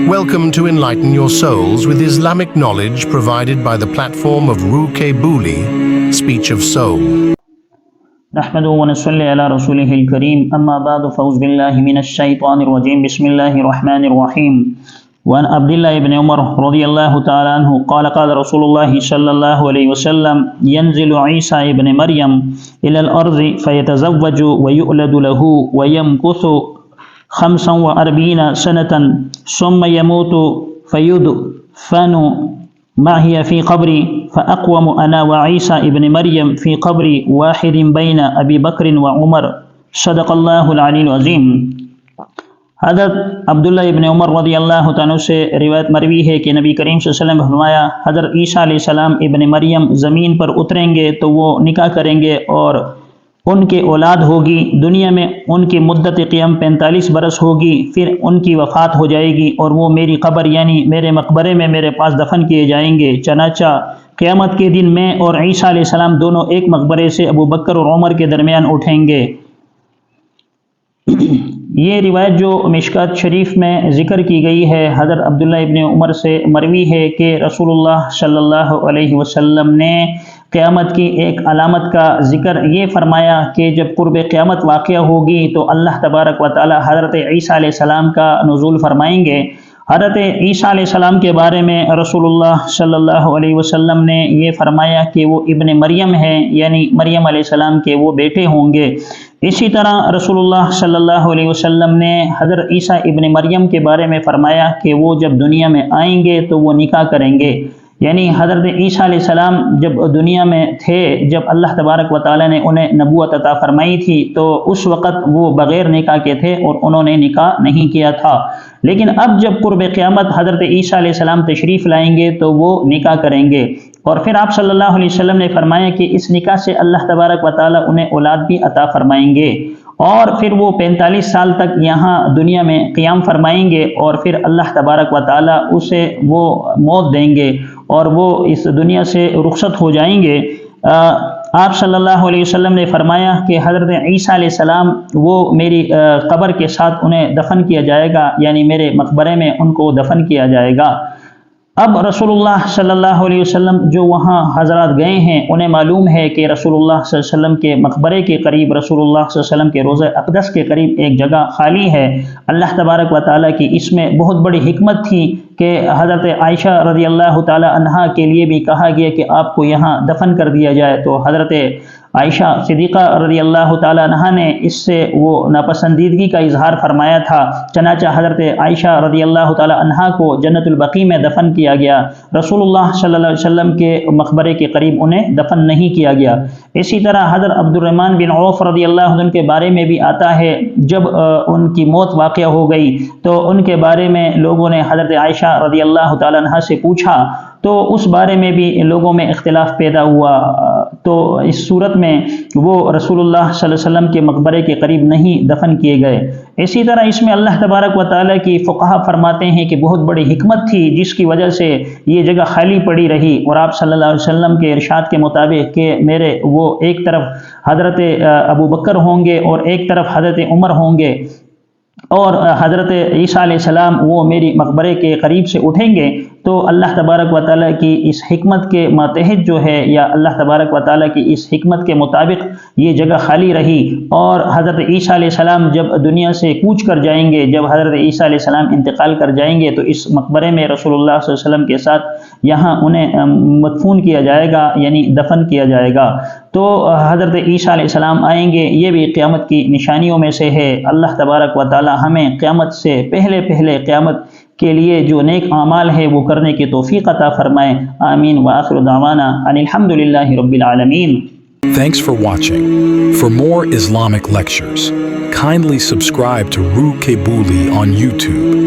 Welcome to Enlighten Your Souls with Islamic knowledge provided by the platform of Ruke Buli, Speech of Soul. نحمده ونصلي على رسوله الكريم أما بعد فأعوذ بالله من الشيطان الرجيم بسم الله الرحمن الرحيم وعن عبد الله بن عمر رضي الله تعالى عنه قال رسول الله صلى الله عليه وسلم ينزل عيسى ابن مريم إلى الأرض فيتزوج ويؤلد له ويمكث 45 سنة ثم يموت فيدفن معي في قبري فأقوم أنا وعيسى ابن مريم في قبر واحد بين أبي بكر وعمر صدق الله العلی العظیم۔ حضرت عبداللہ ابن عمر رضی اللہ تعالیٰ سے روایت مروی ہے کہ نبی کریم صلی اللہ علیہ وسلم نے فرمایا حضرت عیسیٰ علیہ السلام ابن مریم زمین پر اتریں گے تو وہ نکاح کریں گے اور ان کے اولاد ہوگی، دنیا میں ان کی مدت قیام 45 برس ہوگی، پھر ان کی وفات ہو جائے گی اور وہ میری قبر یعنی میرے مقبرے میں میرے پاس دفن کیے جائیں گے۔ چنانچہ قیامت کے دن میں اور عیسیٰ علیہ السلام دونوں ایک مقبرے سے ابو بکر اور عمر کے درمیان اٹھیں گے۔ یہ روایت جو مشکات شریف میں ذکر کی گئی ہے حضرت عبداللہ ابن عمر سے مروی ہے کہ رسول اللہ صلی اللہ علیہ وسلم نے قیامت کی ایک علامت کا ذکر یہ فرمایا کہ جب قرب قیامت واقع ہوگی تو اللہ تبارک و تعالی حضرت عیسیٰ علیہ السلام کا نزول فرمائیں گے۔ حضرت عیسیٰ علیہ السلام کے بارے میں رسول اللہ صلی اللہ علیہ وسلم نے یہ فرمایا کہ وہ ابن مریم ہیں، یعنی مریم علیہ السلام کے وہ بیٹے ہوں گے۔ اسی طرح رسول اللہ صلی اللہ علیہ وسلم نے حضرت عیسیٰ ابن مریم کے بارے میں فرمایا کہ وہ جب دنیا میں آئیں گے تو وہ نکاح کریں گے، یعنی حضرت عیسیٰ علیہ السلام جب دنیا میں تھے، جب اللہ تبارک و تعالی نے انہیں نبوت عطا فرمائی تھی تو اس وقت وہ بغیر نکاح کے تھے اور انہوں نے نکاح نہیں کیا تھا، لیکن اب جب قرب قیامت حضرت عیسیٰ علیہ السلام تشریف لائیں گے تو وہ نکاح کریں گے۔ اور پھر آپ صلی اللہ علیہ وسلم نے فرمایا کہ اس نکاح سے اللہ تبارک و تعالی انہیں اولاد بھی عطا فرمائیں گے اور پھر وہ 45 سال تک یہاں دنیا میں قیام فرمائیں گے اور پھر اللہ تبارک و تعالی اسے وہ موت دیں گے اور وہ اس دنیا سے رخصت ہو جائیں گے۔ آپ صلی اللہ علیہ وسلم نے فرمایا کہ حضرت عیسیٰ علیہ السلام وہ میری قبر کے ساتھ انہیں دفن کیا جائے گا، یعنی میرے مقبرے میں ان کو دفن کیا جائے گا۔ اب رسول اللہ صلی اللہ علیہ وسلم جو وہاں حضرات گئے ہیں انہیں معلوم ہے کہ رسول اللہ صلی اللہ علیہ وسلم کے مقبرے کے قریب، رسول اللہ صلی اللہ علیہ وسلم کے روضہ اقدس کے قریب ایک جگہ خالی ہے۔ اللہ تبارک و تعالیٰ کی اس میں بہت بڑی حکمت تھی کہ حضرت عائشہ رضی اللہ تعالی عنہا کے لیے بھی کہا گیا کہ آپ کو یہاں دفن کر دیا جائے، تو حضرت عائشہ صدیقہ رضی اللہ تعالی عنہا نے اس سے وہ ناپسندیدگی کا اظہار فرمایا تھا، چنانچہ حضرت عائشہ رضی اللہ تعالی عنہا کو جنت البقیع میں دفن کیا گیا، رسول اللہ صلی اللہ علیہ وسلم کے مقبرے کے قریب انہیں دفن نہیں کیا گیا۔ اسی طرح حضرت عبد الرحمن بن عوف رضی اللہ عنہ کے بارے میں بھی آتا ہے، جب ان کی موت واقع ہو گئی تو ان کے بارے میں لوگوں نے حضرت عائشہ رضی اللہ تعالی عنہا سے پوچھا تو اس بارے میں بھی لوگوں میں اختلاف پیدا ہوا، تو اس صورت میں وہ رسول اللہ صلی اللہ علیہ وسلم کے مقبرے کے قریب نہیں دفن کیے گئے۔ اسی طرح اس میں اللہ تبارک و تعالیٰ کی فقہا فرماتے ہیں کہ بہت بڑی حکمت تھی جس کی وجہ سے یہ جگہ خالی پڑی رہی، اور آپ صلی اللہ علیہ وسلم کے ارشاد کے مطابق کہ میرے وہ ایک طرف حضرت ابو بکر ہوں گے اور ایک طرف حضرت عمر ہوں گے اور حضرت عیسیٰ علیہ السلام وہ میری مقبرے کے قریب سے اٹھیں گے، تو اللہ تبارک و تعالیٰ کی اس حکمت کے ماتحت جو ہے، یا اللہ تبارک و تعالیٰ کی اس حکمت کے مطابق یہ جگہ خالی رہی، اور حضرت عیسیٰ علیہ السلام جب دنیا سے کوچ کر جائیں گے، جب حضرت عیسیٰ علیہ السلام انتقال کر جائیں گے تو اس مقبرے میں رسول اللہ صلی اللہ علیہ وسلم کے ساتھ یہاں انہیں مدفون کیا جائے گا، یعنی دفن کیا جائے گا۔ تو حضرت عیسیٰ علیہ السلام آئیں گے، یہ بھی قیامت کی نشانیوں میں سے ہے۔ اللہ تبارک و تعالی ہمیں قیامت سے پہلے قیامت کے لیے جو نیک اعمال ہے وہ کرنے کی توفیق عطا فرمائے، آمین۔ وآخر دعوانا ان الحمدللہ رب العالمین۔ Thanks for watching. For more Islamic lectures, kindly subscribe to Ruke Buli on YouTube.